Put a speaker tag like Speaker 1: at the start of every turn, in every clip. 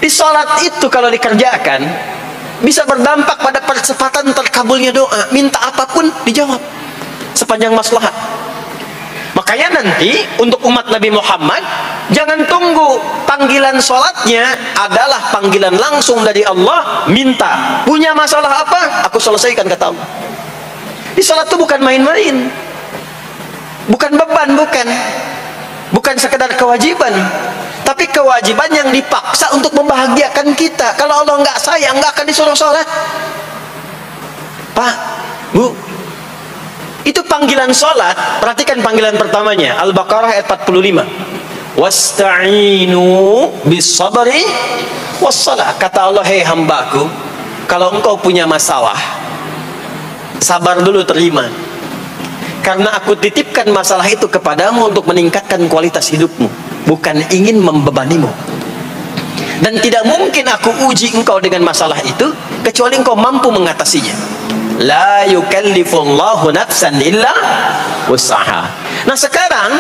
Speaker 1: Di sholat itu kalau dikerjakan bisa berdampak pada percepatan terkabulnya doa. Minta apapun dijawab sepanjang maslahat. Makanya nanti untuk umat Nabi Muhammad, jangan tunggu panggilan sholatnya adalah panggilan langsung dari Allah. Minta, punya masalah apa? Aku selesaikan, kata Allah. Di sholat itu bukan main-main, bukan beban, bukan sekedar kewajiban, tapi kewajiban yang dipaksa untuk membahagiakan kita. Kalau Allah nggak sayang, nggak akan disuruh sholat. Pak, Bu, itu panggilan sholat. Perhatikan panggilan pertamanya, Al-Baqarah ayat 45. Wasta'inu bis-sabri was-salah. Kata Allah, hei hambaku, kalau engkau punya masalah, sabar dulu, terima. Karena aku titipkan masalah itu kepadamu untuk meningkatkan kualitas hidupmu, bukan ingin membebanimu. Dan tidak mungkin aku uji engkau dengan masalah itu kecuali engkau mampu mengatasinya. La yukallifullahu nafsan illa wus'aha. Nah sekarang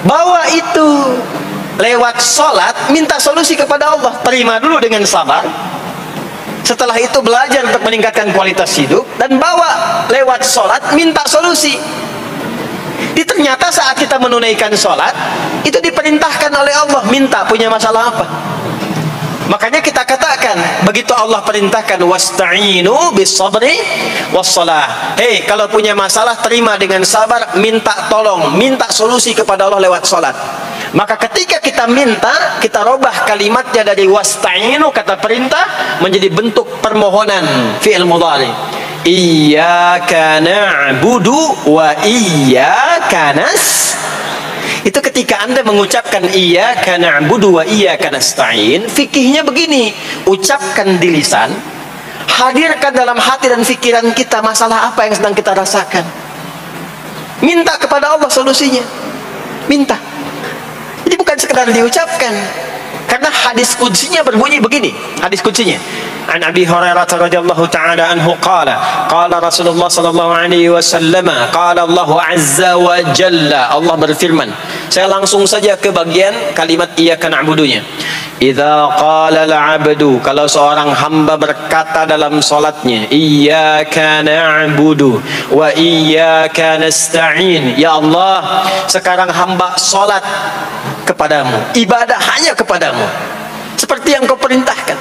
Speaker 1: bawa itu lewat sholat, minta solusi kepada Allah, terima dulu dengan sabar. Setelah itu belajar untuk meningkatkan kualitas hidup, dan bawa lewat sholat, minta solusi. Ternyata saat kita menunaikan sholat itu diperintahkan oleh Allah, minta, punya masalah apa. Makanya kita katakan, begitu Allah perintahkan wasta'inu bis-sabri was-salah, hei, kalau punya masalah terima dengan sabar, minta tolong, minta solusi kepada Allah lewat sholat. Maka ketika kita minta, kita robah kalimatnya dari wasta'inu, kata perintah, menjadi bentuk permohonan, fi'il mudhari. Iyyaka na'budu wa iyyaka nasta'in. Itu ketika Anda mengucapkan iyyaka na'budu wa iyyaka nasta'in, fikihnya begini, ucapkan di lisan, hadirkan dalam hati dan pikiran kita masalah apa yang sedang kita rasakan. Minta kepada Allah solusinya. Minta. Jadi bukan sekedar diucapkan. Karena hadis qudsinya berbunyi begini, hadis qudsinya. An Abi Hurairah radhiyallahu ta'ala anhu qala Rasulullah sallallahu alaihi wasallam qala Allah azza wa jalla, Allah berfirman. Saya langsung saja ke bagian kalimat iyyaka na'budunya. Idza qala al-'abdu, kalau seorang hamba berkata dalam salatnya iyyaka na'budu wa iyyaka nasta'in, ya Allah, sekarang hamba salat kepadamu, ibadah hanya kepadamu seperti yang kau perintahkan.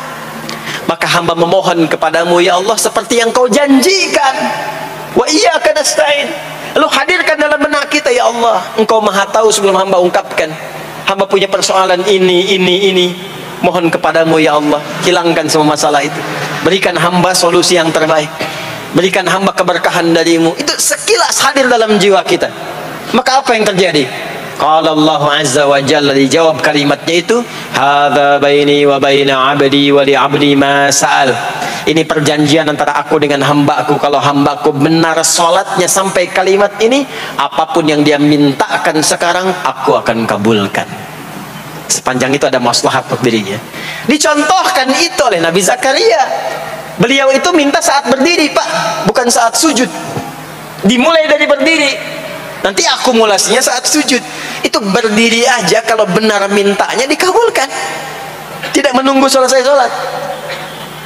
Speaker 1: Maka hamba memohon kepadamu, ya Allah, seperti yang kau janjikan. Wa iyyaka nasta'in. Lalu hadirkan dalam benak kita, ya Allah, engkau maha tahu sebelum hamba ungkapkan. Hamba punya persoalan ini. Mohon kepadamu, ya Allah, hilangkan semua masalah itu. Berikan hamba solusi yang terbaik. Berikan hamba keberkahan darimu. Itu sekilas hadir dalam jiwa kita. Maka apa yang terjadi? Qala Allah azza wa jalla, dijawab kalimatnya itu, hadza baini wa baina 'abdi wa li 'abdi ma sa'al. Ini perjanjian antara aku dengan hambaku. Kalau hambaku benar salatnya sampai kalimat ini, apapun yang dia mintakan sekarang aku akan kabulkan. Sepanjang itu ada maslahat untuk dirinya. Dicontohkan itu oleh Nabi Zakaria. Beliau itu minta saat berdiri, Pak, bukan saat sujud. Dimulai dari berdiri, nanti akumulasinya saat sujud. Itu berdiri aja, kalau benar mintanya dikabulkan, tidak menunggu selesai sholat.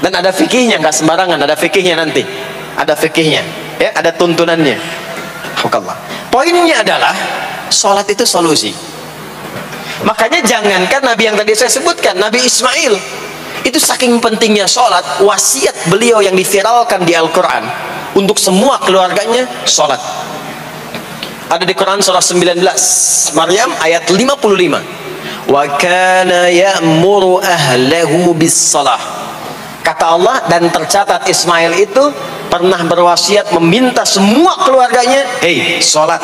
Speaker 1: Dan ada fikihnya, nggak sembarangan, ada fikihnya nanti, ada fikihnya, ya, ada tuntunannya. Alhamdulillah. Poinnya adalah sholat itu solusi. Makanya jangankan Nabi yang tadi saya sebutkan, Nabi Ismail itu saking pentingnya sholat, wasiat beliau yang diviralkan di Al-Quran untuk semua keluarganya, sholat. Ada di Quran surah 19 Maryam ayat 55. Wa kana ya'muru ahlahu bis-shalah. Kata Allah, dan tercatat Ismail itu pernah berwasiat meminta semua keluarganya, hei, sholat.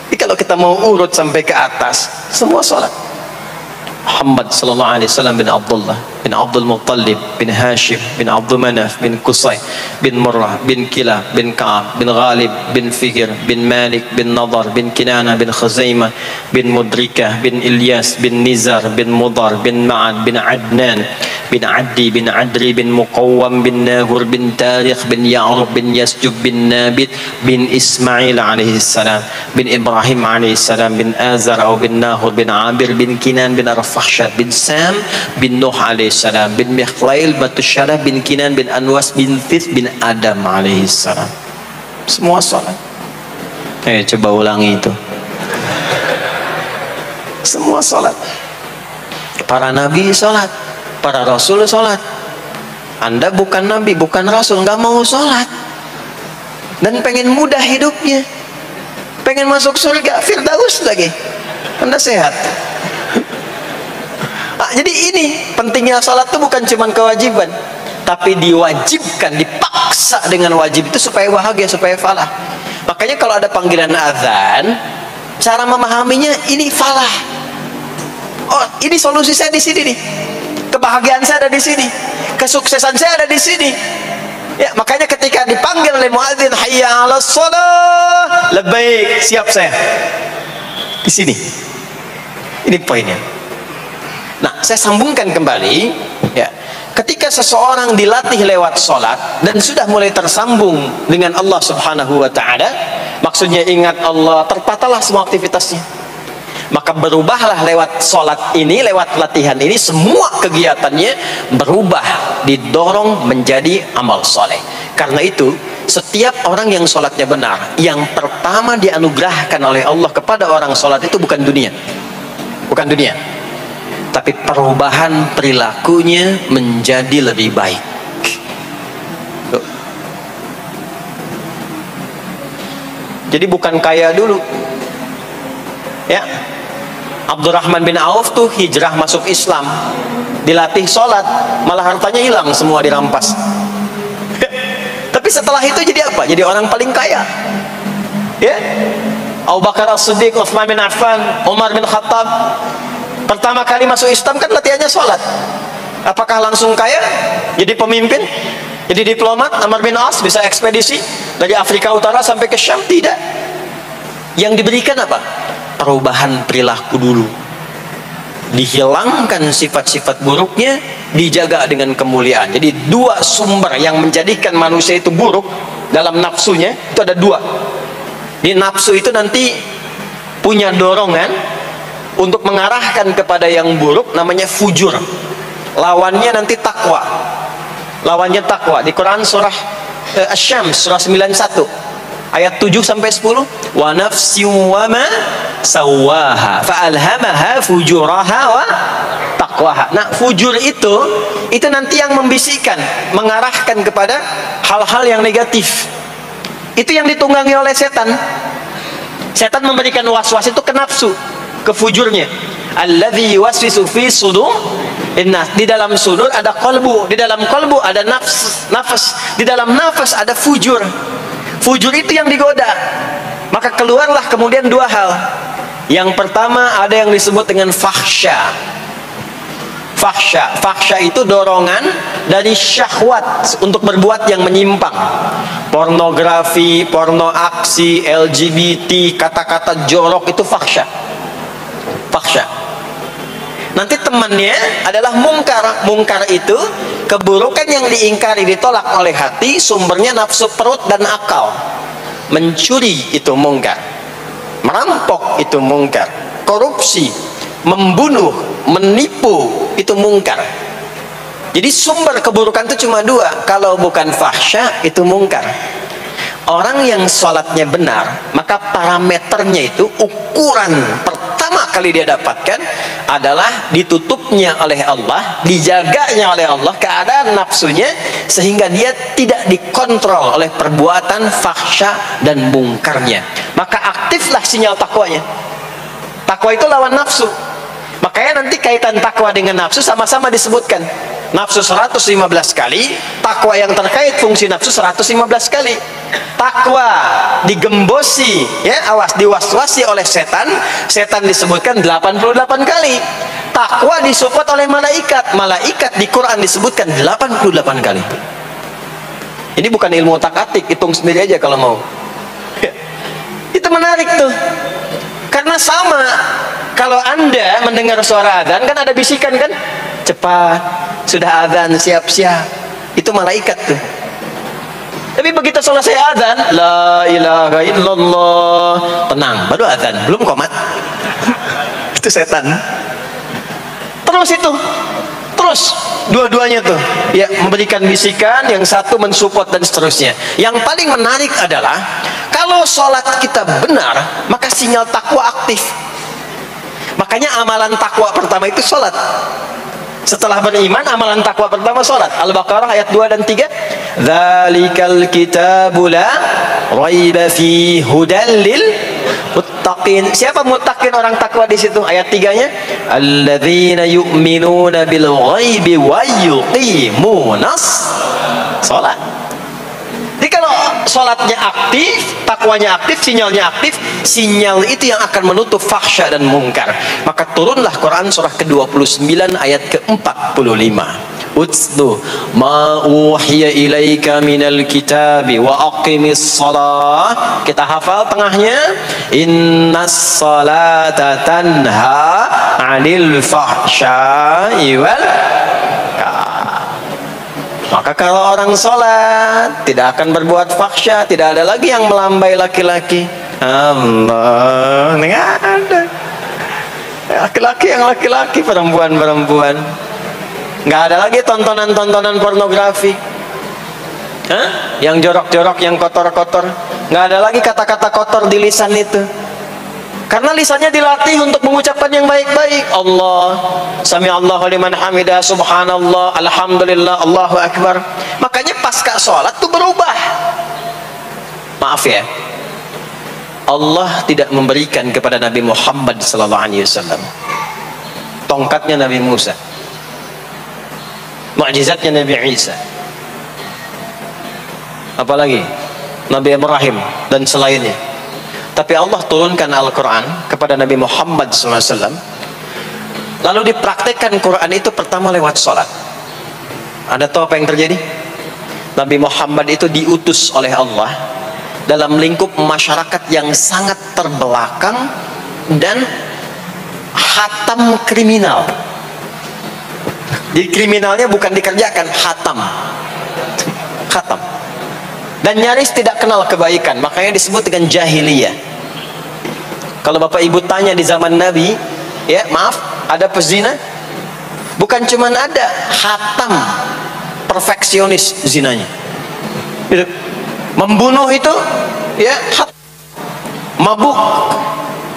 Speaker 1: Jadi kalau kita mau urut sampai ke atas, semua sholat. Muhammad sallallahu alaihi wasallam bin Abdullah bin Abdul Muttalib, bin Hashim, bin Abdul Manaf, bin Qusay, bin Murrah, bin Kilab, bin Ka'ab, bin Ghalib, bin Fikir, bin Malik, bin Nadar, bin Kinana, bin Khuzaimah, bin Mudrikah, bin Ilyas, bin Nizar, bin Mudar, bin Ma'ad, bin Adnan, bin Addi, bin Adri, bin Muqawwam, bin Nahur, bin Tarikh, bin Ya'rub, bin Yasjub, bin Nabit, bin Ismail alaihi salam, bin Ibrahim alaihi salam, bin Azar atau bin Nahur, bin Abir, bin Kinan, bin Arfakhshad, bin Sam, bin Nuh alaihi salam, bin Mikhlail, Batusyalah, bin Kinan, bin Anwas, bin Thith, bin Adam alaihi salam. Semua salat. Coba ulangi itu. Semua salat. Para nabi salat, para rasul salat. Anda bukan nabi, bukan rasul, nggak mau salat, dan pengen mudah hidupnya, pengen masuk surga Firdaus lagi, Anda sehat. Jadi ini pentingnya salat itu bukan cuma kewajiban, tapi diwajibkan, dipaksa dengan wajib itu supaya bahagia, supaya falah. Makanya kalau ada panggilan azan, cara memahaminya ini falah. Oh, ini solusi saya di sini nih, kebahagiaan saya ada di sini, kesuksesan saya ada di sini. Ya, makanya ketika dipanggil oleh muadzin, hayya 'alas shalah, labbaik, siap saya. Di sini. Ini poinnya. Nah, saya sambungkan kembali, ya. Ketika seseorang dilatih lewat sholat dan sudah mulai tersambung dengan Allah Subhanahu wa taala, maksudnya ingat Allah, terpatahlah semua aktivitasnya. Maka berubahlah lewat sholat ini, lewat latihan ini, semua kegiatannya berubah, didorong menjadi amal soleh. Karena itu, setiap orang yang sholatnya benar, yang pertama dianugerahkan oleh Allah kepada orang sholat itu bukan dunia, bukan dunia, tapi perubahan perilakunya menjadi lebih baik. Jadi bukan kaya dulu, ya. Abdurrahman bin Auf tuh hijrah masuk Islam, dilatih sholat, malah hartanya hilang semua, dirampas. Tapi setelah itu jadi apa? Jadi orang paling kaya, ya. Abu Bakar As-Siddiq, Utsman bin Affan, Umar bin Khattab, pertama kali masuk Islam kan latihannya sholat. Apakah langsung kaya? Jadi pemimpin? Jadi diplomat? Amr bin As bisa ekspedisi dari Afrika Utara sampai ke Syam? Tidak. Yang diberikan apa? Perubahan perilaku dulu. Dihilangkan sifat-sifat buruknya, dijaga dengan kemuliaan. Jadi dua sumber yang menjadikan manusia itu buruk dalam nafsunya, itu ada dua. Di nafsu itu nanti punya dorongan untuk mengarahkan kepada yang buruk, namanya fujur. Lawannya nanti takwa. Lawannya takwa. Di Quran surah Asy-Syams surah 91 ayat 7 sampai 10, wa nafsi wa ma sawaha fa alhamaha fujuraha wa taqwaha. Nah, fujur itu nanti yang membisikkan, mengarahkan kepada hal-hal yang negatif. Itu yang ditunggangi oleh setan. Setan memberikan was-was itu ke nafsu, ke fujurnya. Alladzi yuwaswisu fi sudur innas. Di dalam sudur ada qalbu, di dalam qalbu ada nafas, di dalam nafas ada fujur. Fujur itu yang digoda. Maka keluarlah kemudian dua hal. Yang pertama ada yang disebut dengan fahsya. Fahsya itu dorongan dari syahwat untuk berbuat yang menyimpang. Pornografi, porno aksi, LGBT, kata-kata jorok, itu fahsya. Nanti temannya adalah mungkar. Mungkar itu keburukan yang diingkari, ditolak oleh hati, sumbernya nafsu perut dan akal. Mencuri itu mungkar, merampok itu mungkar, korupsi, membunuh, menipu itu mungkar. Jadi sumber keburukan itu cuma dua. Kalau bukan fahsya itu mungkar. Orang yang sholatnya benar, maka parameternya itu, ukuran pertama kali dia dapatkan adalah ditutupnya oleh Allah, dijaganya oleh Allah keadaan nafsunya, sehingga dia tidak dikontrol oleh perbuatan fahsya dan mungkarnya. Maka aktiflah sinyal takwanya. Takwa itu lawan nafsu. Makanya nanti kaitan takwa dengan nafsu sama-sama disebutkan. Nafsu 115 kali, takwa yang terkait fungsi nafsu 115 kali. Takwa digembosi, ya, awas, diwaswasi oleh setan, setan disebutkan 88 kali. takwa disupport oleh malaikat. Malaikat di Quran disebutkan 88 kali. Ini bukan ilmu otak-atik, hitung sendiri aja kalau mau. Itu menarik tuh. Karena sama, kalau Anda mendengar suara adzan kan ada bisikan kan? Cepat, sudah adzan, siap-siap. Itu malaikat tuh. Tapi begitu selesai adzan, la ilaha illallah, tenang, baru adzan, belum komat. Itu setan. Terus itu, terus dua-duanya tuh ya memberikan bisikan, yang satu mensupport dan seterusnya. Yang paling menarik adalah kalau sholat kita benar, maka sinyal takwa aktif. Makanya amalan takwa pertama itu sholat. Setelah beriman, amalan takwa pertama sholat. Al-Baqarah ayat 2 dan 3. Dzalikal kitabu la raiba fi hudal lil muttaqin. Siapa muttaqin, orang takwa di situ? Ayat 3-nya, alladzina yu'minuna bil ghaibi wa yuqimunas sholat. Jadi kalau sholatnya aktif, takwanya aktif, sinyalnya aktif, sinyal itu yang akan menutup fahsya dan mungkar. Maka turunlah Quran surah ke-29 ayat ke-45. Utslu ma uhiya ilaika minal kitabi wa aqimis shalah. Kita hafal tengahnya, innas salata tanha 'anil fahsya'i wal. Maka kalau orang sholat tidak akan berbuat fahsya, tidak ada lagi yang melambai laki-laki. Allah, nggak ada. Laki-laki yang laki-laki, perempuan-perempuan. Nggak ada lagi tontonan-tontonan pornografi. Hah? Yang jorok-jorok, yang kotor-kotor. Nggak ada lagi kata-kata kotor di lisan itu. Karena lisannya dilatih untuk mengucapkan yang baik-baik. Allah, sami'allahu liman hamidah, subhanallah, alhamdulillah, Allahu akbar. Makanya pasca sholat itu berubah. Maaf ya, Allah tidak memberikan kepada Nabi Muhammad SAW tongkatnya Nabi Musa, mukjizatnya Nabi Isa, apalagi Nabi Ibrahim dan selainnya. Tapi Allah turunkan Al-Quran kepada Nabi Muhammad SAW, lalu dipraktekkan Quran itu pertama lewat sholat. Anda tahu apa yang terjadi? Nabi Muhammad itu diutus oleh Allah dalam lingkup masyarakat yang sangat terbelakang dan hatam kriminal. Di kriminalnya bukan dikerjakan, hatam. Hatam. Dan nyaris tidak kenal kebaikan, makanya disebut dengan jahiliyah. Kalau bapak ibu tanya di zaman Nabi, ya maaf, ada pezina? Bukan cuman ada, hatam, perfeksionis zinanya. Membunuh itu, ya, mabuk,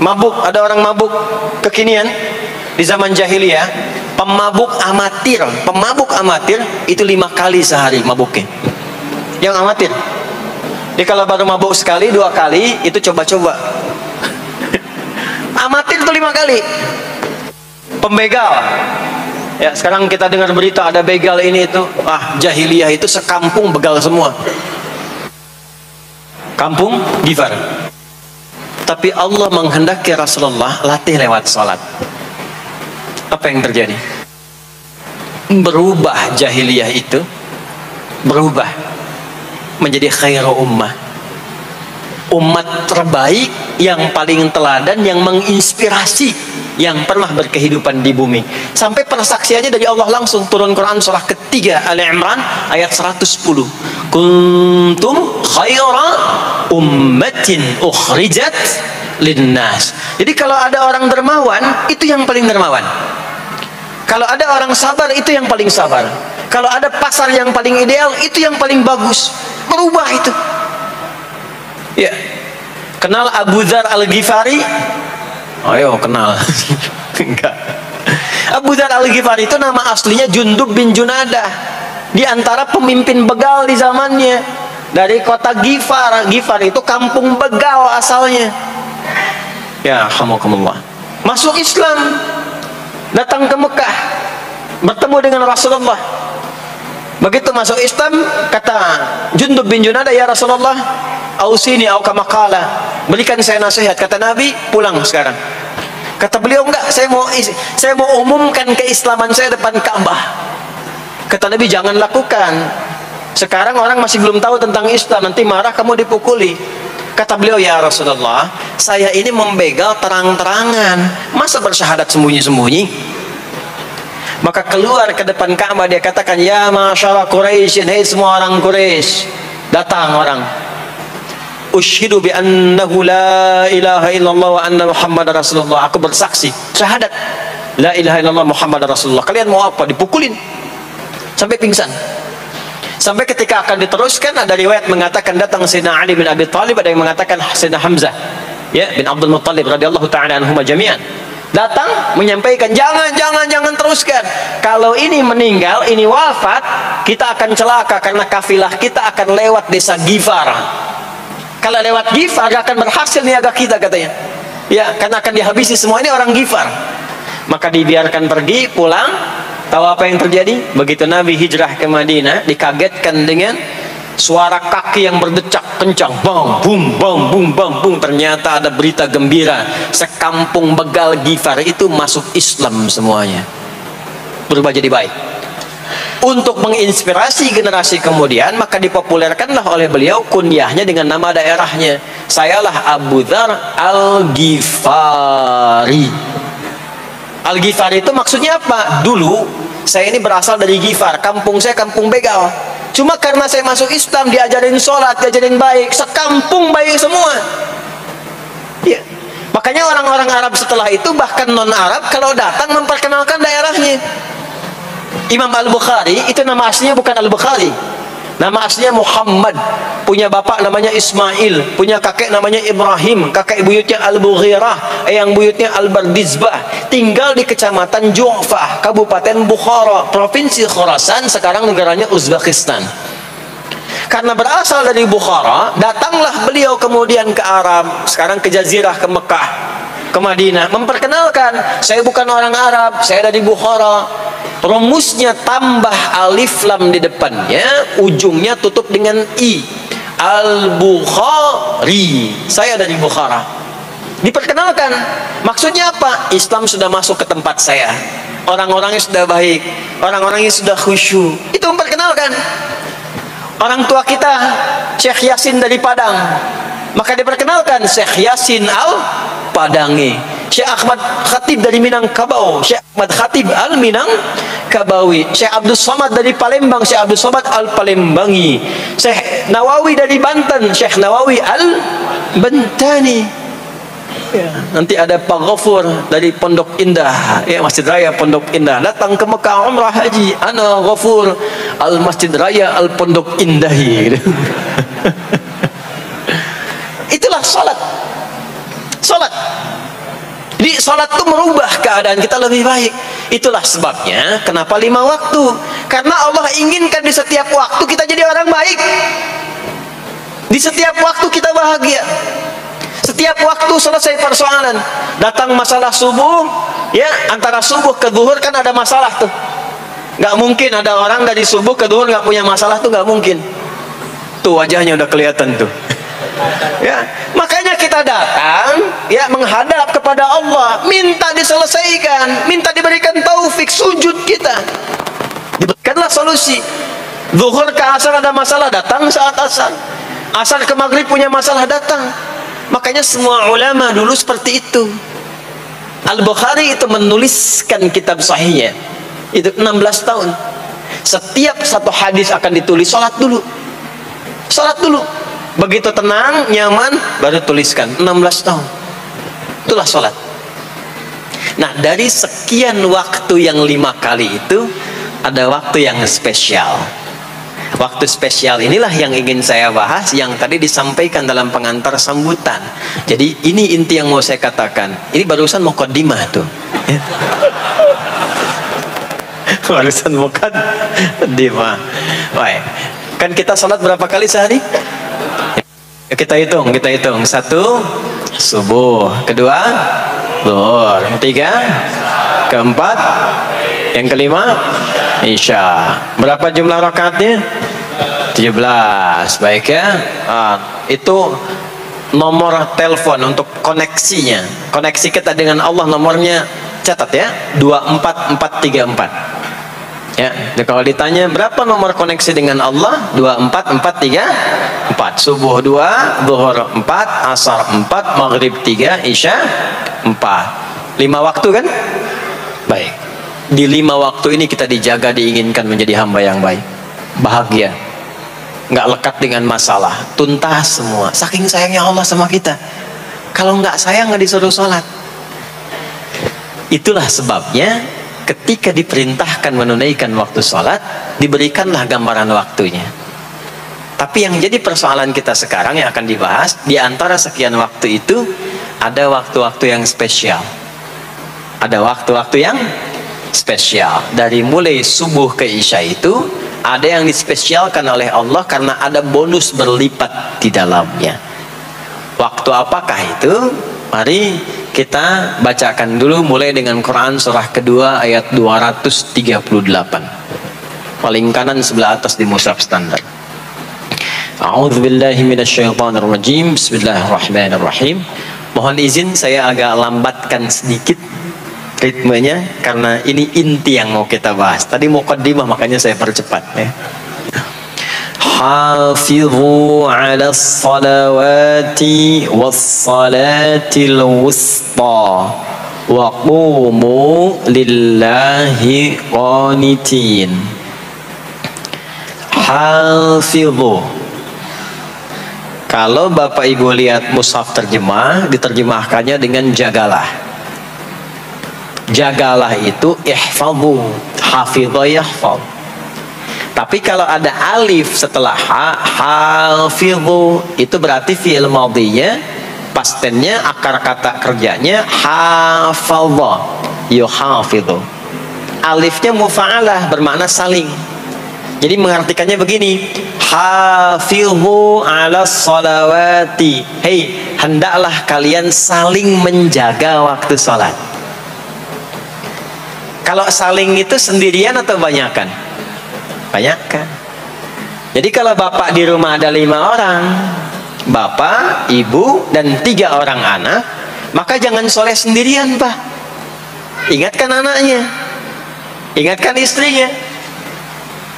Speaker 1: mabuk. Ada orang mabuk kekinian di zaman jahiliyah, pemabuk amatir itu 5 kali sehari mabuknya. Yang amatir. Jadi kalau baru mabuk sekali, 2 kali, itu coba-coba. Amatir itu 5 kali. Pembegal. Ya, sekarang kita dengar berita ada begal ini itu. Ah, jahiliyah itu sekampung begal semua. Kampung Gifar. Tapi Allah menghendaki Rasulullah latih lewat sholat. Apa yang terjadi? Berubah jahiliyah itu, berubah menjadi khairu ummah, umat terbaik yang paling teladan, yang menginspirasi, yang pernah berkehidupan di bumi. Sampai persaksiannya dari Allah langsung. Turun Quran surah ketiga Ali Imran ayat 110. Kuntum khaira ummatin ukhrijat linnas. Jadi kalau ada orang dermawan, itu yang paling dermawan. Kalau ada orang sabar, itu yang paling sabar. Kalau ada pasar yang paling ideal, itu yang paling bagus. Berubah itu. Ya. Kenal Abu Dzar Al-Ghifari? Ayo kenal. Enggak. Abu Dzar Al-Ghifari itu nama aslinya Jundub bin Junadah. Di antara pemimpin begal di zamannya. Dari kota Ghifar. Ghifar itu kampung begal asalnya. Ya, alhamdulillah. Masuk Islam. Datang ke Mekah. Bertemu dengan Rasulullah. Begitu masuk Islam, kata Jundub bin Junadah, ya Rasulullah, ausini au kama qala, berikan saya nasihat. Kata Nabi, pulang sekarang. Kata beliau, enggak, saya mau umumkan keislaman saya depan Ka'bah. Kata Nabi, jangan lakukan. Sekarang orang masih belum tahu tentang Islam, nanti marah kamu dipukuli. Kata beliau, ya Rasulullah, saya ini membegal terang-terangan, masa bersyahadat sembunyi-sembunyi? Maka keluar ke depan Ka'bah, dia katakan, ya masyarakat Quraisy, hei semua orang Quraisy. Datang orang, Ushidu bi annahu la ilaha illallah wa anna Muhammad Rasulullah. Aku bersaksi, syahadat la ilaha illallah Muhammad Rasulullah. Kalian mau apa? Dipukulin sampai pingsan. Sampai ketika akan diteruskan, ada riwayat mengatakan datang Sayyidina Ali bin Abi Thalib, ada yang mengatakan Sayyidina Hamzah ya bin Abdul Muttalib radhiyallahu ta'ala anhuma jami'an. Datang menyampaikan, jangan teruskan. Kalau ini meninggal, ini wafat, kita akan celaka karena kafilah kita akan lewat desa Ghifar. Kalau lewat Ghifar akan berhasil niaga kita, katanya. Ya, karena akan dihabisi semua ini orang Ghifar. Maka dibiarkan pergi, pulang. Tahu apa yang terjadi? Begitu Nabi hijrah ke Madinah, dikagetkan dengan suara kaki yang berdecak kencang, bang, bum, bang, bum, bang, bum. Ternyata ada berita gembira, sekampung begal Ghifar itu masuk Islam semuanya, berubah jadi baik. Untuk menginspirasi generasi kemudian, maka dipopulerkanlah oleh beliau kunyahnya dengan nama daerahnya. Sayalah Abu Dzar Al-Ghifari. Al-Ghifari itu maksudnya apa? Dulu saya ini berasal dari Ghifar, kampung saya kampung begal. Cuma karena saya masuk Islam, diajarin sholat, diajarin baik, sekampung baik semua. Ya. Makanya orang-orang Arab setelah itu, bahkan non-Arab, kalau datang memperkenalkan daerahnya. Imam Al-Bukhari itu nama aslinya bukan Al-Bukhari, nama aslinya Muhammad. Punya bapak namanya Ismail, punya kakek namanya Ibrahim, kakek buyutnya Al-Bughirah, yang buyutnya Al-Bardizbah. Tinggal di kecamatan Ju'fah, Kabupaten Bukhara, Provinsi Khurasan, sekarang negaranya Uzbekistan. Karena berasal dari Bukhara, datanglah beliau kemudian ke Arab, sekarang ke Jazirah, ke Mekah, ke Madinah, memperkenalkan, saya bukan orang Arab, saya dari Bukhara. Rumusnya tambah alif lam di depannya, ujungnya tutup dengan i. Al-Bukhari, saya dari Bukhara. Diperkenalkan, maksudnya apa? Islam sudah masuk ke tempat saya, orang-orangnya sudah baik, orang-orangnya sudah khusyuk. Itu memperkenalkan. Orang tua kita Syekh Yasin dari Padang, maka diperkenalkan Syekh Yasin Al-Padangi. Syekh Ahmad Khatib dari Minangkabau, Syekh Ahmad Khatib Al-Minangkabawi. Syekh Abdul Somad dari Palembang, Syekh Abdul Somad Al-Palembangi. Syekh Nawawi dari Banten, Syekh Nawawi Al-Bantani. Ya, nanti ada Pak Ghafur dari Pondok Indah, ya, Masjid Raya Pondok Indah, datang ke Mekah umrah haji, ana Ghafur Al Masjid Raya Al Pondok Indahi. Itulah salat. Salat. Jadi salat itu merubah keadaan kita lebih baik. Itulah sebabnya kenapa 5 waktu. Karena Allah inginkan di setiap waktu kita jadi orang baik. Di setiap waktu kita bahagia. Setiap waktu selesai persoalan. Datang masalah subuh, ya, antara subuh ke zuhur kan ada masalah tuh. Nggak mungkin ada orang dari subuh ke zuhur nggak punya masalah tuh, nggak mungkin. Tuh wajahnya udah kelihatan tuh. Ya, makanya kita datang, ya, menghadap kepada Allah, minta diselesaikan, minta diberikan taufik, sujud kita, diberikanlah solusi. Zuhur ke asar ada masalah, datang saat asar. Asar ke maghrib punya masalah, datang. Makanya semua ulama dulu seperti itu. Al-Bukhari itu menuliskan kitab sahihnya itu 16 tahun. Setiap satu hadis akan ditulis, salat dulu. Salat dulu. Begitu tenang, nyaman, baru tuliskan. 16 tahun. Itulah salat. Nah, dari sekian waktu yang 5 kali itu, ada waktu yang spesial. Waktu spesial inilah yang ingin saya bahas, yang tadi disampaikan dalam pengantar sambutan. Jadi ini inti yang mau saya katakan. Ini barusan muqaddimah tuh. Barusan muqaddimah. Baik. Kan kita salat berapa kali sehari? Kita hitung. 1, subuh. 2, zuhur. 3, keempat, yang kelima, isya. Berapa jumlah rakaatnya? 17. Baik ya. Itu nomor telepon untuk koneksinya. Koneksi kita dengan Allah nomornya catat ya, 24434. Ya, kalau ditanya berapa nomor koneksi dengan Allah, 24434. Subuh 2, zuhur 4, asar 4, maghrib 3, isya 4. 5 waktu kan? Baik. Di 5 waktu ini kita dijaga, diinginkan menjadi hamba yang baik, bahagia, nggak lekat dengan masalah, tuntas semua. Saking sayangnya Allah sama kita. Kalau nggak sayang nggak disuruh sholat. Itulah sebabnya ketika diperintahkan menunaikan waktu sholat, diberikanlah gambaran waktunya. Tapi yang jadi persoalan kita sekarang yang akan dibahas, di antara sekian waktu itu ada waktu-waktu yang spesial. Ada waktu-waktu yang spesial. Dari mulai subuh ke isya itu ada yang dispesialkan oleh Allah karena ada bonus berlipat di dalamnya. Waktu apakah itu? Mari kita bacakan dulu mulai dengan Quran surah kedua ayat 238. Paling kanan sebelah atas di mushaf standar. A'udzubillahi minasyaitonirrajim. Bismillahirrahmanirrahim. Mohon izin saya agak lambatkan sedikit ritmenya karena ini inti yang mau kita bahas. Tadi muqaddimah makanya saya percepat ya. Hafizu 'alas salawati was salatil wusta wa qumu lillahi qanitin. Hafizu. Kalau Bapak Ibu lihat mushaf terjemah, diterjemahkannya dengan jagalah. Jagalah itu ihfazu, hafidha yahfaz. Tapi kalau ada alif setelah ha, hafidhu, itu berarti fi'il madhinya, past tense-nya, akar kata kerjanya hafadha, yuhafidhu. Alifnya mufa'alah, bermakna saling. Jadi mengartikannya begini, hafidhu 'alas salawati. Hei, hendaklah kalian saling menjaga waktu sholat. Kalau saling itu sendirian atau banyakan? Banyakan. Jadi kalau bapak di rumah ada 5 orang, bapak, ibu, dan 3 orang anak, maka jangan soleh sendirian, Pak. Ingatkan anaknya, ingatkan istrinya.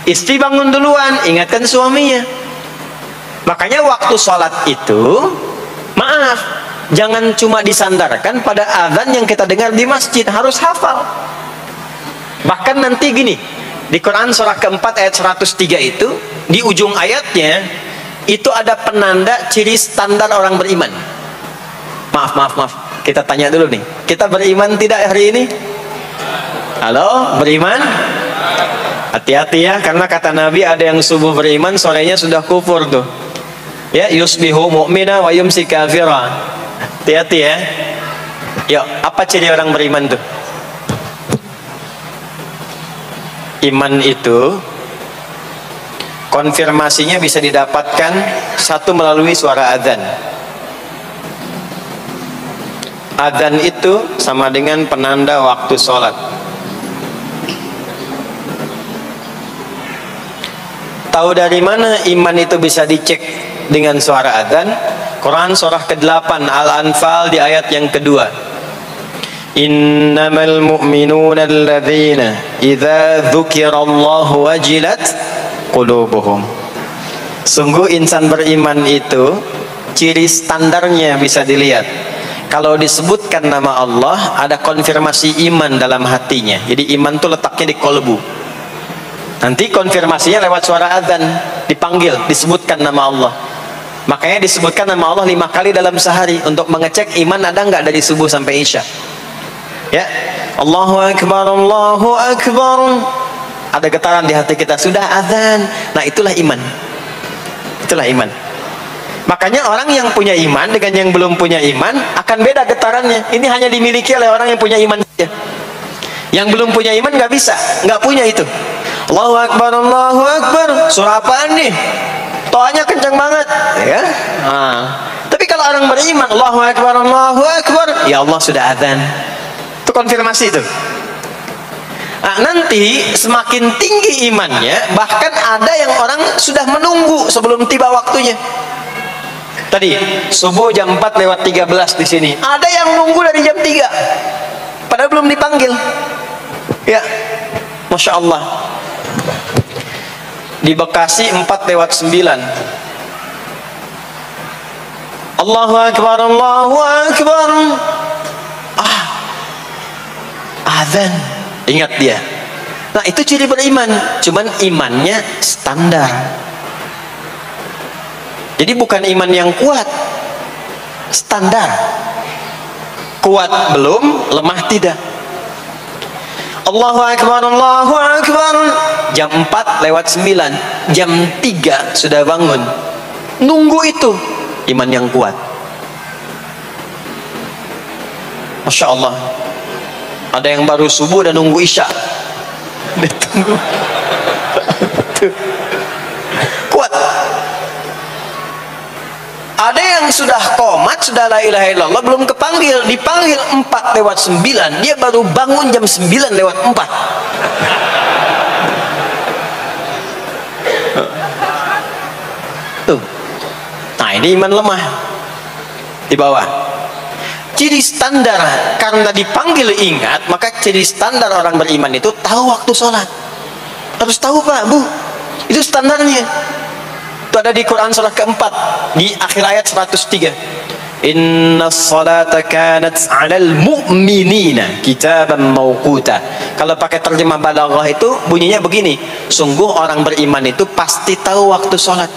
Speaker 1: Istri bangun duluan, ingatkan suaminya. Makanya waktu sholat itu, maaf, jangan cuma disandarkan pada azan yang kita dengar di masjid, harus hafal. Bahkan nanti gini, di Quran surah keempat ayat 103 itu, di ujung ayatnya itu ada penanda ciri standar orang beriman. Maaf, kita tanya dulu nih, kita beriman tidak hari ini? Halo, beriman? Hati-hati ya, karena kata Nabi ada yang subuh beriman, sorenya sudah kufur tuh ya, yusbihu mu'mina wa yumsi kafira. Hati-hati ya. Yuk, apa ciri orang beriman tuh? Iman itu konfirmasinya bisa didapatkan satu melalui suara azan. Azan itu sama dengan penanda waktu sholat. Tahu dari mana iman itu bisa dicek dengan suara azan? Quran surah ke-8 Al-Anfal di ayat yang kedua. Innamal mu'minuna alladzina idza dzukirallahu wajilat qulubuhum. Sungguh insan beriman itu ciri standarnya bisa dilihat. Kalau disebutkan nama Allah, ada konfirmasi iman dalam hatinya. Jadi iman itu letaknya di kolbu. Nanti konfirmasinya lewat suara azan, dipanggil, disebutkan nama Allah. Makanya disebutkan nama Allah 5 kali dalam sehari untuk mengecek iman ada nggak dari subuh sampai isya. Ya, Allahu Akbar, Allahu Akbar. Ada getaran di hati kita, sudah azan. Nah, itulah iman. Itulah iman. Makanya orang yang punya iman dengan yang belum punya iman akan beda getarannya. Ini hanya dimiliki oleh orang yang punya iman saja. Yang belum punya iman nggak bisa, nggak punya itu. Allahu Akbar, Allahu Akbar. Surah apaan nih? Toanya kencang banget, ya. Tapi kalau orang beriman, Allahu Akbar, Allahu Akbar, ya Allah sudah azan. Itu konfirmasi itu. Nah, nanti semakin tinggi imannya, bahkan ada yang orang sudah menunggu sebelum tiba waktunya. Tadi subuh jam 4 lewat 13 di sini. Ada yang nunggu dari jam 3. Padahal belum dipanggil. Ya. Masya Allah. Di Bekasi 4 lewat 9. Allahu Akbar, Allahu Akbar. Azan. Ingat dia. Nah, itu ciri beriman. Cuman imannya standar. Jadi bukan iman yang kuat. Standar. Kuat belum, lemah tidak. Allahu Akbar, Allahu Akbar. Jam 4 lewat 9. Jam 3 sudah bangun. Nunggu itu. Iman yang kuat. Masya Allah. Ada yang baru subuh dan nunggu isya. Ditunggu. Kuat. Ada yang sudah qomat, sudah la ilaha illallah, belum kepanggil, dipanggil 4 lewat 9, dia baru bangun jam 9 lewat 4. Tuh. Nah, ini iman lemah. Di bawah. Ciri standar, karena dipanggil ingat, maka ciri standar orang beriman itu tahu waktu sholat. Harus tahu Pak, Bu. Itu standarnya. Itu ada di Quran surah keempat, di akhir ayat 103. Inna salata kanat 'alal mu'minina kitaban mawquta. Kalau pakai terjemah balaghah itu bunyinya begini. Sungguh orang beriman itu pasti tahu waktu sholat.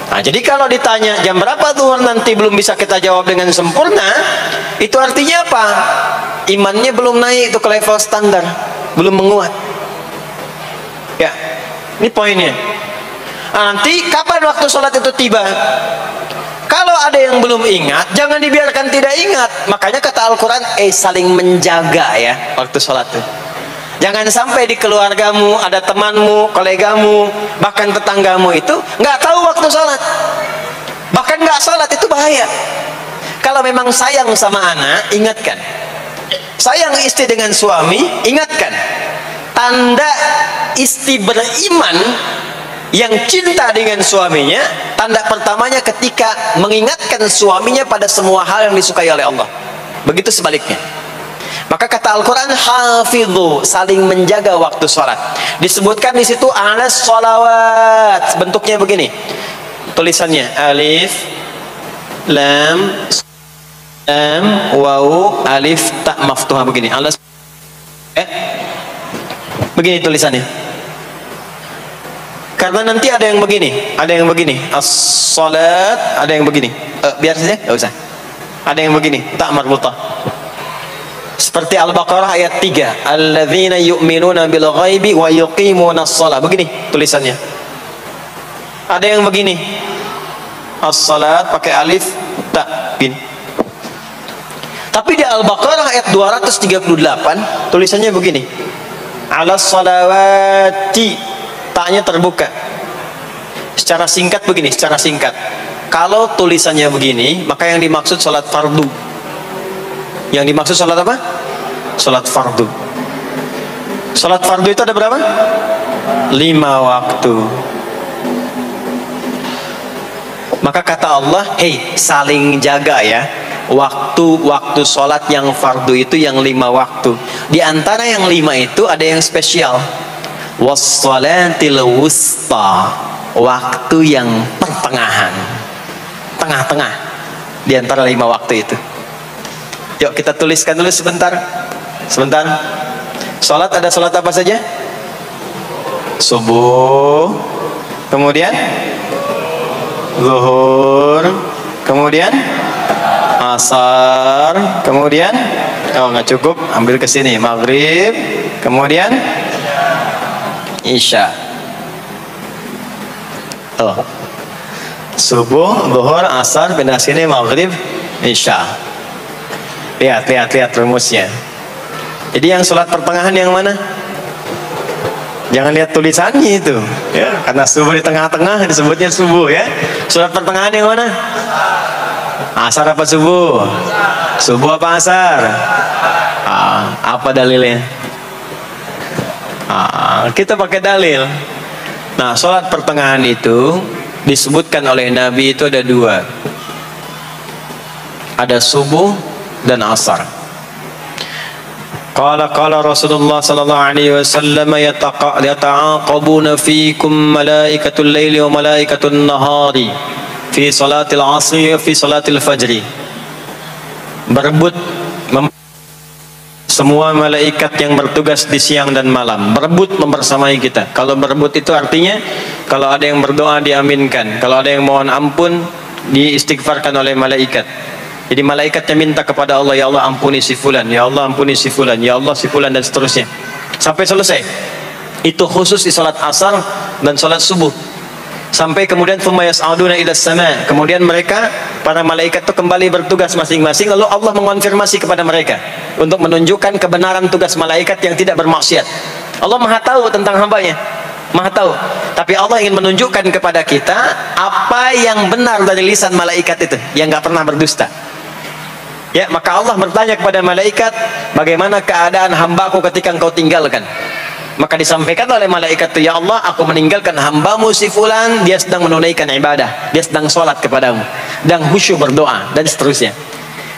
Speaker 1: Nah, jadi kalau ditanya jam berapa zuhur nanti belum bisa kita jawab dengan sempurna, itu artinya apa? Imannya belum naik itu ke level standar, belum menguat. Ya, ini poinnya. Nah, nanti kapan waktu sholat itu tiba? Kalau ada yang belum ingat, jangan dibiarkan tidak ingat. Makanya kata Al-Quran, saling menjaga ya waktu sholat itu. Jangan sampai di keluargamu ada temanmu, kolegamu, bahkan tetanggamu itu nggak tahu waktu sholat, bahkan nggak sholat, itu bahaya. Kalau memang sayang sama anak, ingatkan. Sayang istri dengan suami, ingatkan. Tanda istri beriman yang cinta dengan suaminya, tanda pertamanya ketika mengingatkan suaminya pada semua hal yang disukai oleh Allah. Begitu sebaliknya. Maka kata Al-Quran, hafidhu, saling menjaga waktu sholat. Disebutkan di situ alas sholawat. Bentuknya begini. Tulisannya alif, lam, waw, alif, tak maftuha begini. Alas, begini tulisannya. Karena nanti ada yang begini, ada yang begini. As-sholat, ada yang begini. Biar saja, nggak usah. Ada yang begini, tak marbutah. Seperti Al-Baqarah ayat 3, alladzina yu'minuna bil ghaibi wa yuqimuna shalah. Begini tulisannya. Ada yang begini, as-salat pakai alif ta bin. Tapi di Al-Baqarah ayat 238 tulisannya begini, alas salawati, taknya terbuka. Secara singkat begini, secara singkat. Kalau tulisannya begini, maka yang dimaksud salat fardu. Yang dimaksud salat apa? Salat fardu. Salat fardu itu ada berapa? 5 waktu. Maka kata Allah, saling jaga ya. Waktu salat yang fardu itu yang 5 waktu. Di antara yang 5 itu ada yang spesial. Was-salatil wusta. Waktu yang pertengahan. Tengah-tengah. Di antara 5 waktu itu. Yuk kita tuliskan dulu sebentar. Sebentar. Salat ada salat apa saja? Subuh, kemudian zuhur, kemudian asar, kemudian nggak cukup, ambil ke sini, maghrib, kemudian isya. Subuh, zuhur, asar, pindah sini, maghrib, isya. Lihat rumusnya. Jadi yang sholat pertengahan yang mana? Jangan lihat tulisannya itu ya, karena subuh di tengah-tengah disebutnya subuh ya. Sholat pertengahan yang mana? Asar apa subuh? Subuh apa asar? Apa dalilnya? Kita pakai dalil. Nah, sholat pertengahan itu disebutkan oleh Nabi itu ada dua. Ada subuh dan asar. Qala Rasulullah sallallahu alaihi wasallam yata'aqabuna fiikum malaikatul laili wa malaikatul nahari fi salatil asri wa fi salatil fajri. Berebut semua malaikat yang bertugas di siang dan malam, berebut membersamai kita. Kalau berebut itu artinya kalau ada yang berdoa diaminkan, kalau ada yang mohon ampun diistighfarkan oleh malaikat. Jadi malaikatnya minta kepada Allah, ya Allah ampuni si fulan, ya Allah ampuni si fulan, ya Allah si fulan, dan seterusnya sampai selesai. Itu khusus di salat asar dan salat subuh. Sampai kemudian thumma yas'aduna ila sama, kemudian mereka para malaikat itu kembali bertugas masing-masing, lalu Allah mengonfirmasi kepada mereka untuk menunjukkan kebenaran tugas malaikat yang tidak bermaksiat. Allah Maha tahu tentang hambanya, Maha tahu, tapi Allah ingin menunjukkan kepada kita apa yang benar dari lisan malaikat itu yang nggak pernah berdusta. Ya, maka Allah bertanya kepada malaikat, bagaimana keadaan hambaku ketika engkau tinggalkan? Maka disampaikan oleh malaikat itu, ya Allah, aku meninggalkan hambamu si fulan, dia sedang menunaikan ibadah, dia sedang sholat kepadamu, dan khusyuk berdoa, dan seterusnya.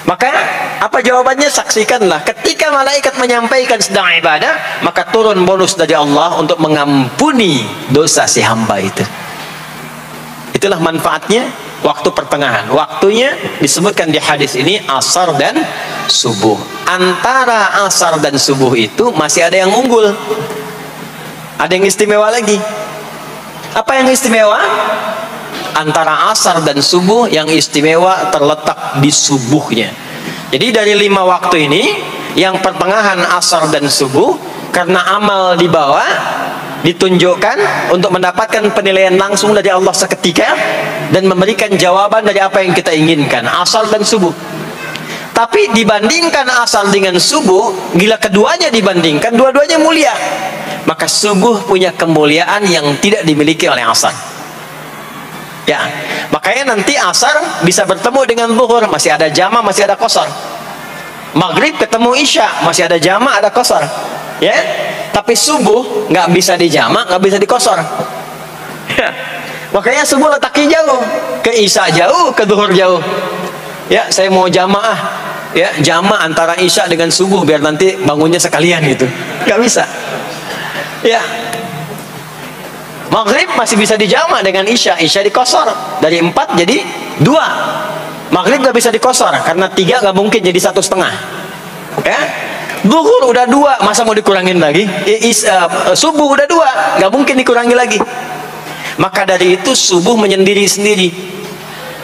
Speaker 1: Maka apa jawabannya? Saksikanlah, ketika malaikat menyampaikan sedang ibadah, maka turun bonus dari Allah untuk mengampuni dosa si hamba itu. Itulah manfaatnya waktu pertengahan. Waktunya disebutkan di hadis ini asar dan subuh. Antara asar dan subuh itu masih ada yang unggul, ada yang istimewa lagi. Apa yang istimewa? Antara asar dan subuh yang istimewa terletak di subuhnya. Jadi dari 5 waktu ini, yang pertengahan asar dan subuh, karena amal di bawah ditunjukkan untuk mendapatkan penilaian langsung dari Allah seketika dan memberikan jawaban dari apa yang kita inginkan, asar dan subuh. Tapi dibandingkan asar dengan subuh, bila keduanya dibandingkan, dua-duanya mulia, maka subuh punya kemuliaan yang tidak dimiliki oleh asar. Ya, makanya nanti asar bisa bertemu dengan zuhur, masih ada jama, masih ada qasar. Maghrib ketemu isya, masih ada jama, ada qasar. Ya, tapi subuh nggak bisa dijama, nggak bisa dikosor. Ya. Makanya subuh letaknya jauh, ke isya jauh, ke zuhur jauh. Ya, saya mau jamaah, ya jama antara isya dengan subuh biar nanti bangunnya sekalian gitu, nggak bisa. Ya, maghrib masih bisa dijama dengan isya, isya dikosor dari 4 jadi 2. Maghrib nggak bisa dikosor karena 3 nggak mungkin jadi 1,5. Ya. Zuhur udah 2, masa mau dikurangin lagi? Subuh udah 2, nggak mungkin dikurangi lagi. Maka dari itu subuh menyendiri sendiri.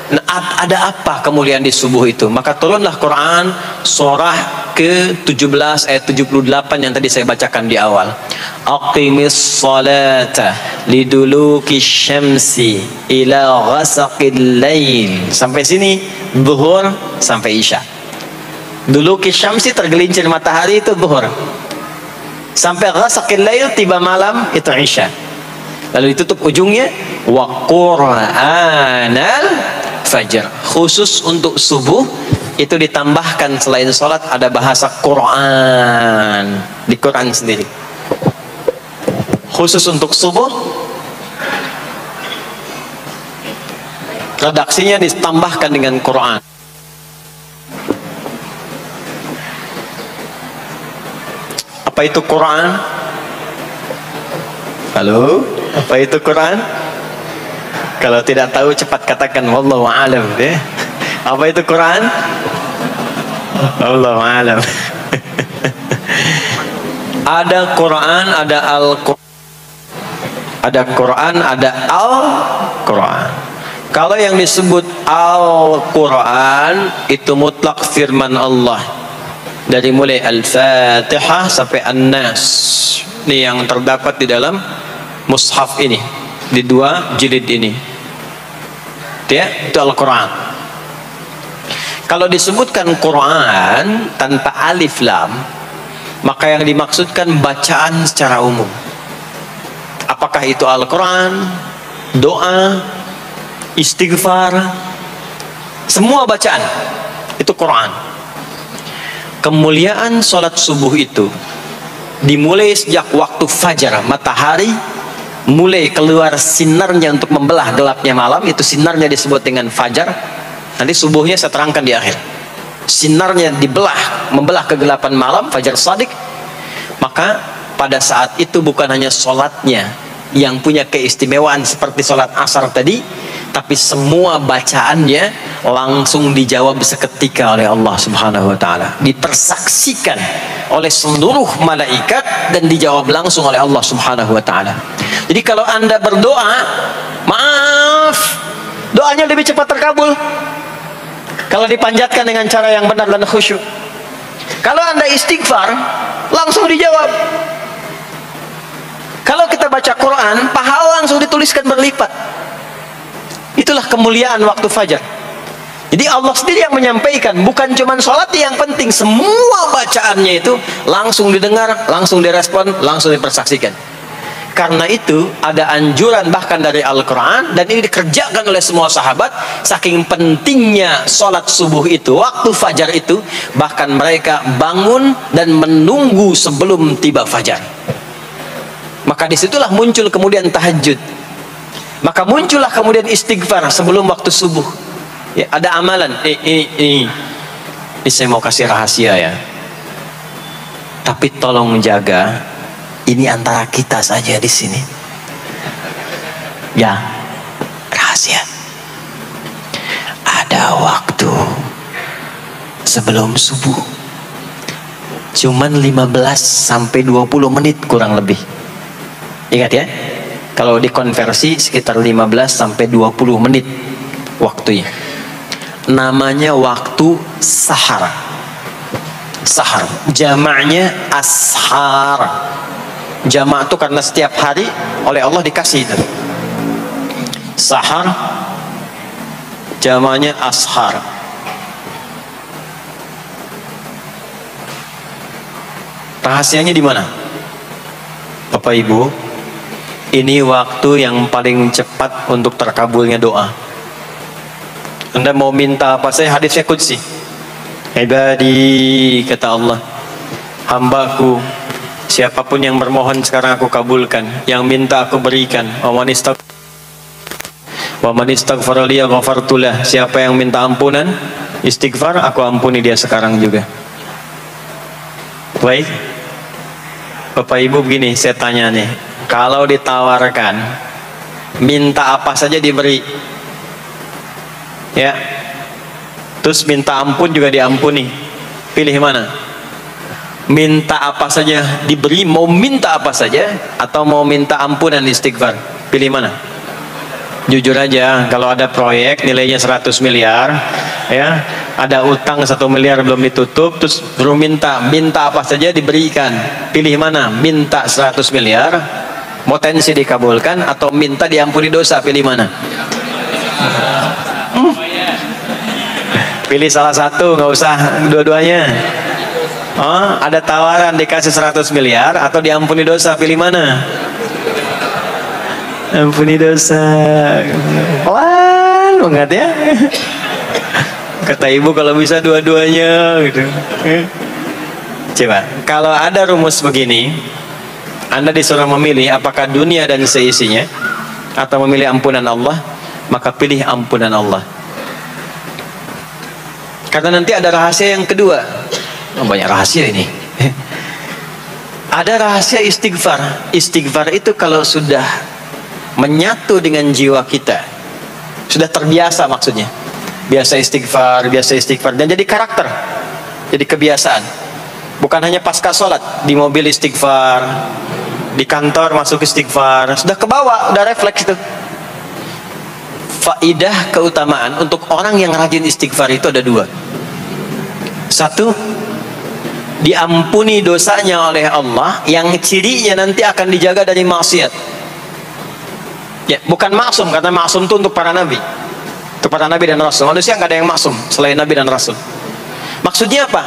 Speaker 1: Nah, ada apa kemuliaan di subuh itu? Maka turunlah Quran surah ke-17 ayat 78 yang tadi saya bacakan di awal. Aqimis salata liduluki syamsi ila ghasaqil lail. Sampai sini zuhur sampai isya. Dulu kisyamsi tergelincir matahari itu zuhur, sampai ghasaqil lail tiba malam itu isya. Lalu ditutup ujungnya wa qur'anal fajr. Khusus untuk subuh itu ditambahkan selain sholat ada bahasa Quran di Quran sendiri. Khusus untuk subuh redaksinya ditambahkan dengan Quran. Apa itu Quran? Halo? Apa itu Quran? Kalau tidak tahu cepat katakan wallahu a'lam deh. Apa itu Quran? Wallahu a'lam. Ada Quran, ada Al-Quran. Ada Quran, ada Al-Quran. Kalau yang disebut Al-Quran itu mutlak firman Allah. Dari mulai Al-Fatihah sampai An-Nas. Ini yang terdapat di dalam mushaf ini, di 2 jilid ini. Ya, itu Al-Quran. Kalau disebutkan Quran tanpa alif lam, maka yang dimaksudkan bacaan secara umum. Apakah itu Al-Quran, doa, istighfar, semua bacaan itu Quran. Kemuliaan sholat subuh itu dimulai sejak waktu fajar, matahari mulai keluar sinarnya untuk membelah gelapnya malam, itu sinarnya disebut dengan fajar. Nanti subuhnya saya terangkan di akhir. Sinarnya membelah kegelapan malam, fajar shadiq. Maka pada saat itu bukan hanya sholatnya yang punya keistimewaan seperti sholat asar tadi, tapi semua bacaannya langsung dijawab seketika oleh Allah Subhanahu wa Ta'ala, dipersaksikan oleh seluruh malaikat dan dijawab langsung oleh Allah Subhanahu wa Ta'ala. Jadi kalau Anda berdoa, maaf, doanya lebih cepat terkabul kalau dipanjatkan dengan cara yang benar dan khusyuk. Kalau Anda istighfar, langsung dijawab. Kalau kita baca Quran, pahala langsung dituliskan berlipat. Itulah kemuliaan waktu fajar. Jadi Allah sendiri yang menyampaikan, bukan cuma sholat yang penting, semua bacaannya itu langsung didengar, langsung direspon, langsung dipersaksikan. Karena itu ada anjuran bahkan dari Al-Quran, dan ini dikerjakan oleh semua sahabat. Saking pentingnya sholat subuh itu, waktu fajar itu, bahkan mereka bangun dan menunggu sebelum tiba fajar. Maka disitulah muncul kemudian tahajud. Maka muncullah kemudian istighfar sebelum waktu subuh. Ya, ada amalan. Ini saya mau kasih rahasia ya. Tapi tolong jaga, ini antara kita saja di sini. Ya, rahasia. Ada waktu sebelum subuh. Cuman 15 sampai 20 menit kurang lebih. Ingat ya, kalau dikonversi sekitar 15 sampai 20 menit waktunya. Namanya waktu sahar. Sahar, jamaknya ashar. Jamak itu karena setiap hari oleh Allah dikasih itu. Sahar, jamaknya ashar. Rahasianya di mana? Bapak Ibu, ini waktu yang paling cepat untuk terkabulnya doa. Anda mau minta apa saja, hadisnya qudsi. Ibadi, kata Allah, hambaku, siapapun yang bermohon sekarang aku kabulkan, yang minta aku berikan. Wa man istaghfara li ghafartu lah. Siapa yang minta ampunan, istighfar, aku ampuni dia sekarang juga. Baik, Bapak Ibu, begini saya tanya nih, kalau ditawarkan minta apa saja diberi, ya, terus minta ampun juga diampuni, pilih mana? Minta apa saja diberi, mau minta apa saja, atau mau minta ampunan istighfar, pilih mana? Jujur aja, kalau ada proyek nilainya 100 miliar, ya, ada utang 1 miliar belum ditutup, terus belum minta apa saja diberikan, pilih mana? Minta 100 miliar potensi dikabulkan, atau minta diampuni dosa, pilih mana? Pilih salah satu, nggak usah dua-duanya. Oh, ada tawaran dikasih 100 miliar atau diampuni dosa, pilih mana? Ampuni dosa. Wah, banget ya. Kata ibu kalau bisa dua-duanya gitu. Coba, kalau ada rumus begini, Anda disuruh memilih apakah dunia dan seisinya atau memilih ampunan Allah, maka pilih ampunan Allah. Karena nanti ada rahasia yang kedua. Oh, banyak rahasia ini. Ada rahasia istighfar. Istighfar itu kalau sudah menyatu dengan jiwa kita, sudah terbiasa, maksudnya biasa istighfar, dan jadi karakter, jadi kebiasaan. Bukan hanya pasca sholat, di mobil istighfar, di kantor masuk istighfar, sudah kebawa, udah refleks itu. Faidah keutamaan untuk orang yang rajin istighfar itu ada dua. Satu, diampuni dosanya oleh Allah, yang cirinya nanti akan dijaga dari maksiat. Ya, bukan maksum, karena maksum itu untuk para nabi, untuk para nabi dan rasul. Manusia nggak ada yang maksum selain nabi dan rasul. Maksudnya apa?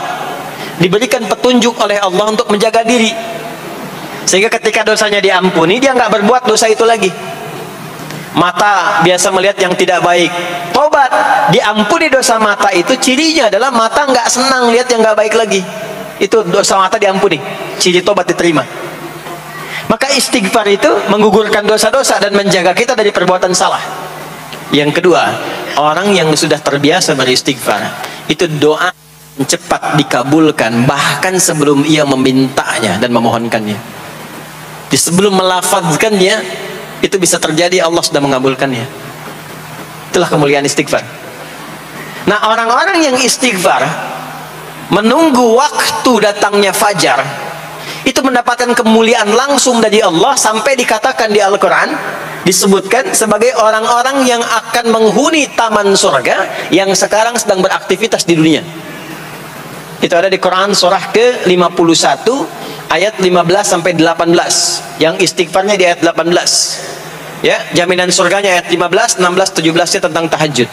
Speaker 1: Diberikan petunjuk oleh Allah untuk menjaga diri, sehingga ketika dosanya diampuni, dia nggak berbuat dosa itu lagi. Mata biasa melihat yang tidak baik, tobat, diampuni dosa mata itu, cirinya adalah mata nggak senang lihat yang nggak baik lagi. Itu dosa mata diampuni, ciri tobat diterima. Maka istighfar itu menggugurkan dosa-dosa dan menjaga kita dari perbuatan salah. Yang kedua, orang yang sudah terbiasa beristighfar, itu doa cepat dikabulkan bahkan sebelum ia memintanya dan memohonkannya. Di sebelum melafazkannya, itu bisa terjadi Allah sudah mengabulkannya. Itulah kemuliaan istighfar. Nah, orang-orang yang istighfar menunggu waktu datangnya fajar, itu mendapatkan kemuliaan langsung dari Allah, sampai dikatakan di Al-Quran, disebutkan sebagai orang-orang yang akan menghuni taman surga yang sekarang sedang beraktivitas di dunia. Itu ada di Quran surah ke-51 ayat 15 sampai 18. Yang istighfarnya di ayat 18. Ya, jaminan surganya ayat 15, 16, 17-nya tentang tahajud.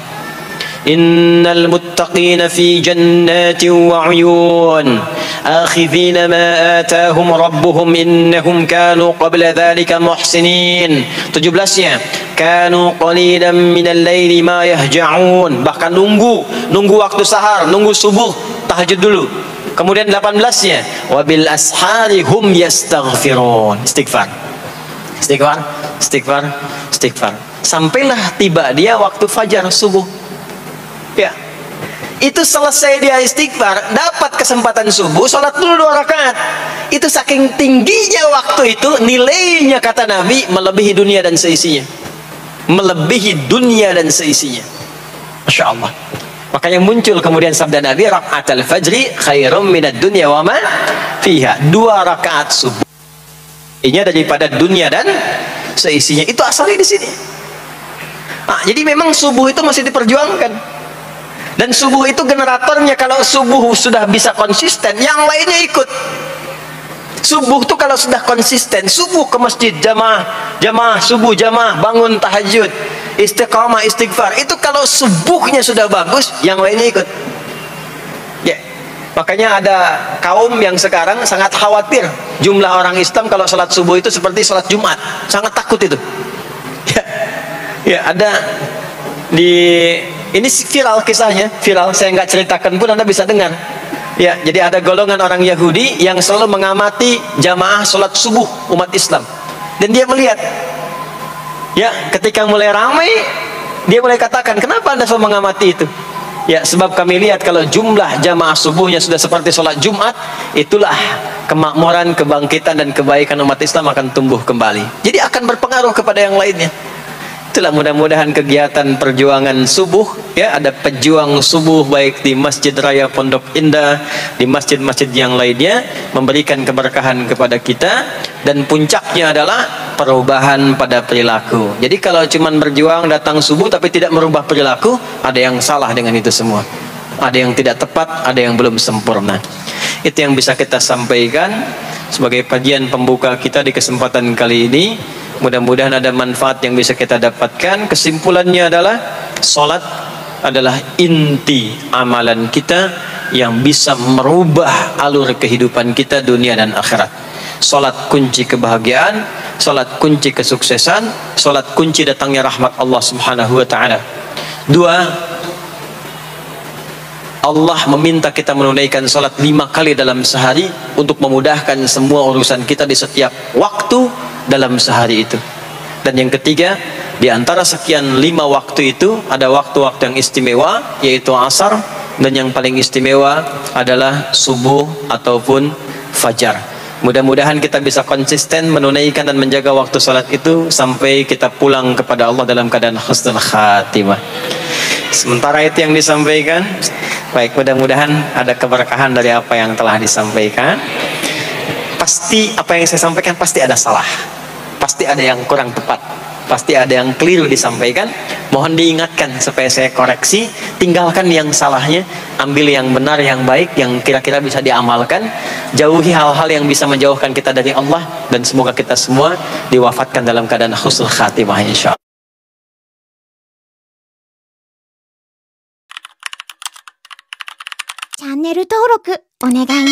Speaker 1: Innal muttaqina fi jannatin wa 'uyun akhidhina ma atahum rabbuhum innahum kanu qabla dhalika muhsinin. 17-nya kanu qalilan minal laili ma yahja'un, bahkan nunggu waktu sahar, nunggu subuh, tahajud dulu. Kemudian 18-nya wabil ashari hum yastaghfirun. Istighfar sampailah tiba dia waktu fajar subuh. Ya, itu selesai dia istighfar, dapat kesempatan subuh, sholat dulu 2 rakaat. Itu saking tingginya waktu itu, nilainya kata Nabi melebihi dunia dan seisinya. Melebihi dunia dan seisinya. Masya Allah. Makanya muncul kemudian sabda Nabi, raka'atul fajri khairum minad dunya wa ma fiha. 2 rakaat subuh ini daripada dunia dan seisinya. Itu asalnya di sini. Nah, jadi memang subuh itu masih diperjuangkan. Dan subuh itu generatornya, kalau subuh sudah bisa konsisten, yang lainnya ikut. Subuh tuh kalau sudah konsisten, subuh ke masjid jamaah subuh jamaah, bangun tahajud, istiqamah, istighfar, itu kalau subuhnya sudah bagus, yang lainnya ikut. Ya, makanya ada kaum yang sekarang sangat khawatir jumlah orang Islam kalau sholat subuh itu seperti sholat Jumat, sangat takut itu. Ya, ada ini viral kisahnya, viral, saya nggak ceritakan pun Anda bisa dengar. Ya, jadi ada golongan orang Yahudi yang selalu mengamati jamaah sholat subuh umat Islam, dan dia melihat, ya, ketika mulai ramai, dia mulai katakan, kenapa Anda selalu mengamati itu? Ya, sebab kami lihat kalau jumlah jamaah subuhnya sudah seperti sholat Jumat, itulah kemakmuran, kebangkitan dan kebaikan umat Islam akan tumbuh kembali. Jadi akan berpengaruh kepada yang lainnya. Itulah mudah-mudahan kegiatan perjuangan subuh, ya, ada pejuang subuh baik di Masjid Raya Pondok Indah, di masjid-masjid yang lainnya, memberikan keberkahan kepada kita, dan puncaknya adalah perubahan pada perilaku. Jadi kalau cuman berjuang datang subuh tapi tidak merubah perilaku, ada yang salah dengan itu semua. Ada yang tidak tepat, ada yang belum sempurna. Itu yang bisa kita sampaikan sebagai kajian pembuka kita di kesempatan kali ini. Mudah-mudahan ada manfaat yang bisa kita dapatkan. Kesimpulannya adalah sholat adalah inti amalan kita yang bisa merubah alur kehidupan kita dunia dan akhirat. Sholat kunci kebahagiaan, sholat kunci kesuksesan, sholat kunci datangnya rahmat Allah Subhanahu wa ta'ala. 2, Allah meminta kita menunaikan sholat 5 kali dalam sehari untuk memudahkan semua urusan kita di setiap waktu dalam sehari itu. Dan yang ketiga, di antara sekian 5 waktu itu ada waktu-waktu yang istimewa, yaitu asar, dan yang paling istimewa adalah subuh ataupun fajar. Mudah-mudahan kita bisa konsisten menunaikan dan menjaga waktu salat itu sampai kita pulang kepada Allah dalam keadaan husnul khatimah. Sementara itu yang disampaikan. Baik, mudah-mudahan ada keberkahan dari apa yang telah disampaikan. Pasti apa yang saya sampaikan pasti ada salah, pasti ada yang kurang tepat, pasti ada yang keliru disampaikan. Mohon diingatkan supaya saya koreksi, tinggalkan yang salahnya, ambil yang benar, yang baik, yang kira-kira bisa diamalkan. Jauhi hal-hal yang bisa menjauhkan kita dari Allah, dan semoga kita semua diwafatkan dalam keadaan husnul khatimah insyaallah.
Speaker 2: チャンネル登録お願いね。